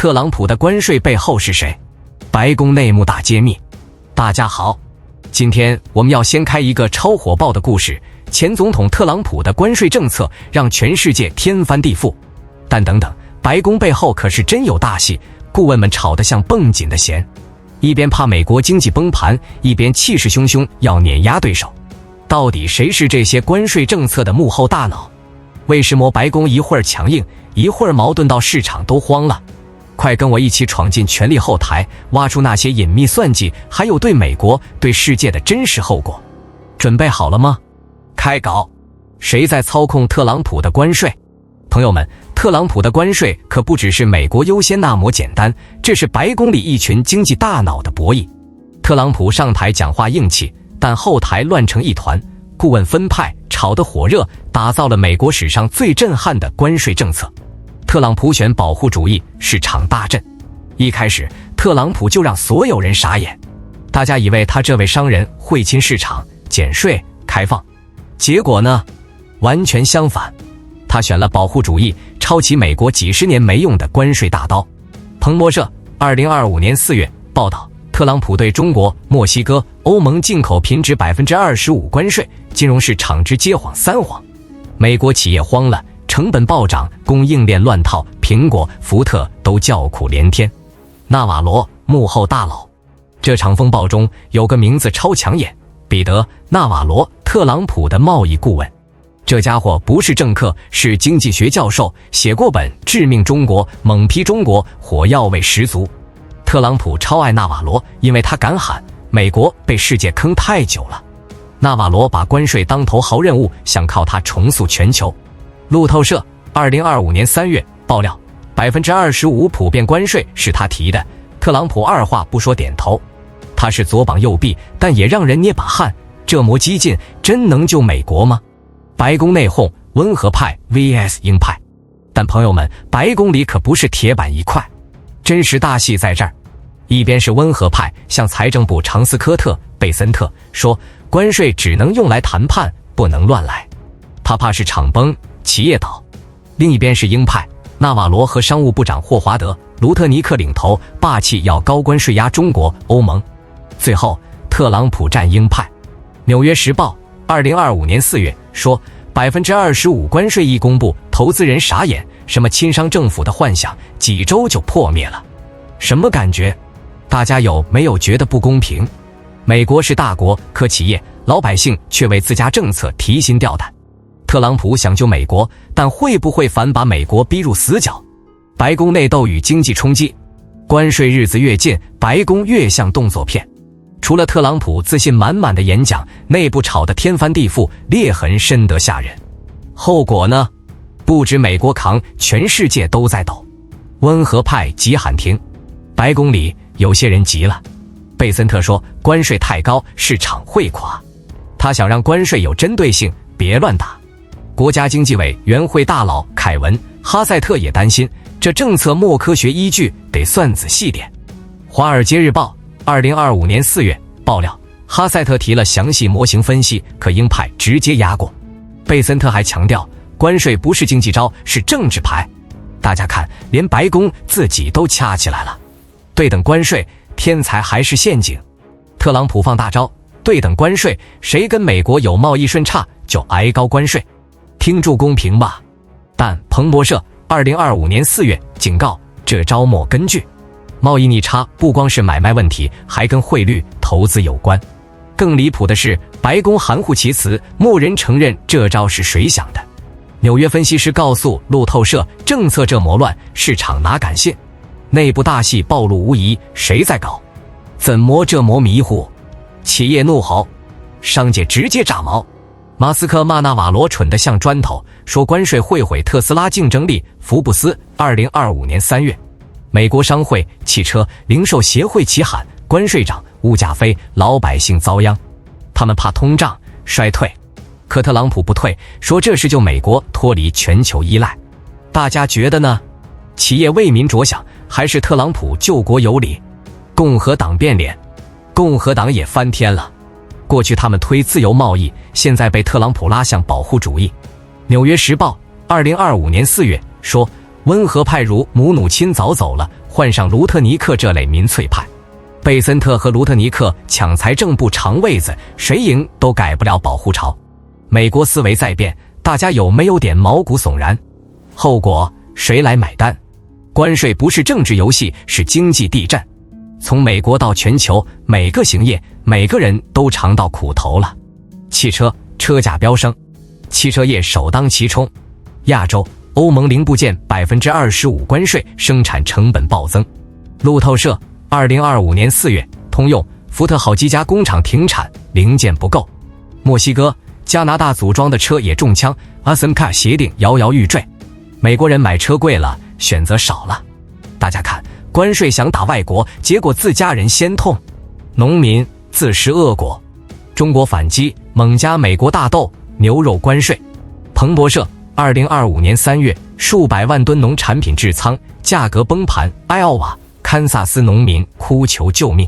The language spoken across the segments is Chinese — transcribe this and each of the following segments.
特朗普的关税背后是谁？白宫内幕大揭秘。大家好，今天我们要掀开一个超火爆的故事：前总统特朗普的关税政策让全世界天翻地覆。但等等，白宫背后可是真有大戏，顾问们吵得像绷紧的弦，一边怕美国经济崩盘，一边气势汹汹要碾压对手。到底谁是这些关税政策的幕后大脑？为什么白宫一会儿强硬，一会儿矛盾到市场都慌了？快跟我一起闯进权力后台，挖出那些隐秘算计，还有对美国、对世界的真实后果。准备好了吗？开搞！谁在操控特朗普的关税？朋友们，特朗普的关税可不只是美国优先那么简单，这是白宫里一群经济大脑的博弈。特朗普上台讲话硬气，但后台乱成一团，顾问分派吵得火热，打造了美国史上最震撼的关税政策。特朗普选保护主义，市场大震。一开始，特朗普就让所有人傻眼，大家以为他这位商人会亲市场、减税、开放。结果呢，完全相反，他选了保护主义，抄起美国几十年没用的关税大刀。彭博社2025年4月报道，特朗普对中国、墨西哥、欧盟进口品质25%关税，金融市场之接谎三谎。美国企业慌了，成本暴涨，供应链乱套，苹果、福特都叫苦连天。纳瓦罗幕后大佬。这场风暴中有个名字超抢眼，彼得·纳瓦罗，特朗普的贸易顾问。这家伙不是政客，是经济学教授，写过本《致命中国》，猛批中国，火药味十足。特朗普超爱纳瓦罗，因为他敢喊美国被世界坑太久了。纳瓦罗把关税当头号任务，想靠它重塑全球。路透社2025年3月爆料，25%普遍关税是他提的，特朗普二话不说点头。他是左膀右臂，但也让人捏把汗，这么激进真能救美国吗？白宫内讧，温和派 vs 鹰派。但朋友们，白宫里可不是铁板一块，真实大戏在这儿。一边是温和派，像财政部长斯科特·贝森特说，关税只能用来谈判，不能乱来，他怕市场崩，企业倒。另一边是鹰派，纳瓦罗和商务部长霍华德·卢特尼克领头，霸气要高关税压中国、欧盟。最后，特朗普战鹰派。纽约时报2025年4月说，25%关税一公布，投资人傻眼，什么亲商政府的幻想，几周就破灭了。什么感觉？大家有没有觉得不公平？美国是大国，可企业、老百姓却为自家政策提心吊胆。特朗普想救美国，但会不会反把美国逼入死角？白宫内斗与经济冲击，关税日子越近，白宫越像动作片。除了特朗普自信满满的演讲，内部吵得天翻地覆，裂痕深得吓人。后果呢？不止美国扛，全世界都在抖。温和派急喊停，白宫里有些人急了。贝森特说，关税太高，市场会垮。他想让关税有针对性，别乱打。国家经济委员会大佬凯文·哈塞特也担心，这政策没科学依据，得算仔细点。华尔街日报2025年4月爆料，哈塞特提了详细模型分析，可鹰派直接压过。贝森特还强调，关税不是经济招，是政治牌。大家看，连白宫自己都掐起来了。对等关税，天才还是陷阱？特朗普放大招，对等关税，谁跟美国有贸易顺差就挨高关税，听住公平吧。但彭博社2025年4月警告，这招没根据。贸易逆差不光是买卖问题，还跟汇率、投资有关。更离谱的是，白宫含糊其辞，没人承认这招是谁想的。纽约分析师告诉路透社，政策这么乱，市场哪敢信？内部大戏暴露无遗，谁在搞？怎么这么迷糊？企业怒吼，商界直接炸毛。马斯克骂纳瓦罗蠢得像砖头，说关税会毁特斯拉竞争力。福布斯2025年3月，美国商会、汽车零售协会齐喊，关税涨，物价飞，老百姓遭殃。他们怕通胀衰退，可特朗普不退，说这是救美国脱离全球依赖。大家觉得呢？企业为民着想，还是特朗普救国有理？共和党变脸，共和党也翻天了。过去他们推自由贸易，现在被特朗普拉向保护主义。纽约时报2025年4月说，温和派如母努钦早走了，换上卢特尼克这类民粹派。贝森特和卢特尼克抢财政部长位子，谁赢都改不了保护巢。美国思维在变，大家有没有点毛骨悚然？后果谁来买单？关税不是政治游戏，是经济地震。从美国到全球，每个行业每个人都尝到苦头了。汽车车价飙升，汽车业首当其冲。亚洲欧盟零部件 25% 关税，生产成本暴增。路透社2025年4月，通用、福特好几家工厂停产，零件不够。墨西哥、加拿大组装的车也中枪， ASEAN 协定摇摇欲坠。美国人买车贵了，选择少了。大家看，关税想打外国，结果自家人先痛，农民自食恶果。中国反击，猛加美国大豆、牛肉关税。彭博社2025年3月，数百万吨农产品滞仓，价格崩盘。艾奥瓦、堪萨斯农民哭求救命，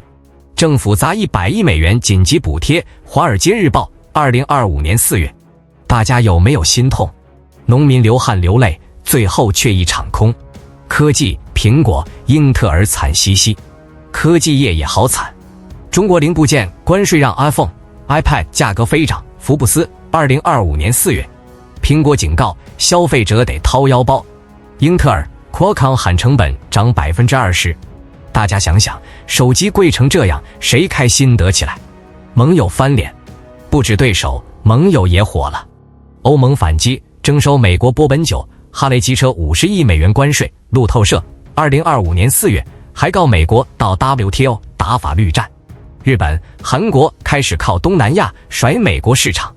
政府砸100亿美元紧急补贴。华尔街日报2025年4月，大家有没有心痛？农民流汗流泪，最后却一场空。科技，苹果、英特尔惨兮兮，科技业也好惨。中国零部件关税让 iPhone、iPad 价格飞涨。福布斯2025年4月，苹果警告消费者得掏腰包。英特尔、Qualcomm 喊成本涨 20%。大家想想，手机贵成这样，谁开心得起来？盟友翻脸，不止对手，盟友也火了。欧盟反击，征收美国波本酒、哈雷机车50亿美元关税。路透社2025年4月，还告美国到 WTO 打法律战。日本、韩国开始靠东南亚甩美国市场。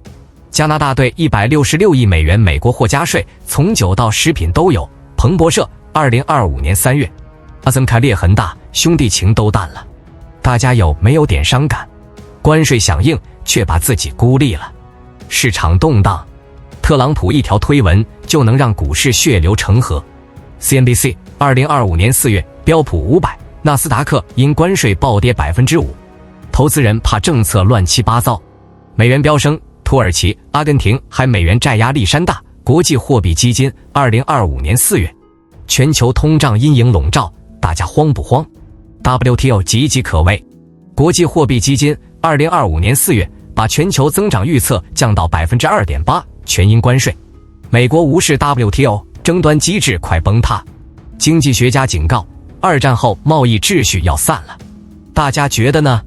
加拿大对166亿美元美国货加税，从酒到食品都有。彭博社2025年3月，ASEAN裂痕大，兄弟情都淡了。大家有没有点伤感？关税响应，却把自己孤立了。市场动荡，特朗普一条推文就能让股市血流成河。CNBC 2025年4月，标普500、纳斯达克因关税暴跌 5%， 投资人怕政策乱七八糟。美元飙升，土耳其、阿根廷还美元债压力山大。国际货币基金2025年4月，全球通胀阴影笼罩，大家慌不慌？ WTO 岌岌可危。国际货币基金2025年4月把全球增长预测降到 2.8%， 全因关税。美国无视 WTO， 争端机制快崩塌。经济学家警告，二战后贸易秩序要散了。大家觉得呢？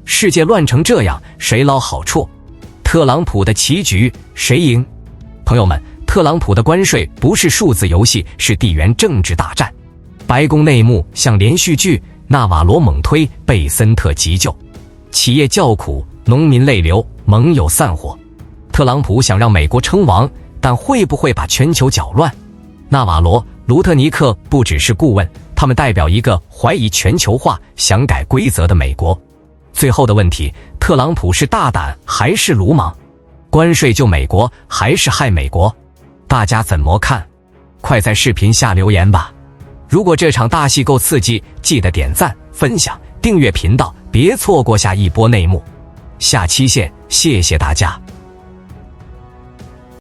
世界乱成这样，谁捞好处？特朗普的棋局谁赢？朋友们，特朗普的关税不是数字游戏，是地缘政治大战。白宫内幕像连续剧，纳瓦罗猛推，贝森特急救，企业叫苦，农民泪流，盟友散伙。特朗普想让美国称王，但会不会把全球搅乱？纳瓦罗、卢特尼克不只是顾问，他们代表一个怀疑全球化、想改规则的美国。最后的问题，特朗普是大胆还是鲁莽？关税救美国还是害美国？大家怎么看？快在视频下留言吧。如果这场大戏够刺激，记得点赞、分享、订阅频道，别错过下一波内幕。下期见，谢谢大家。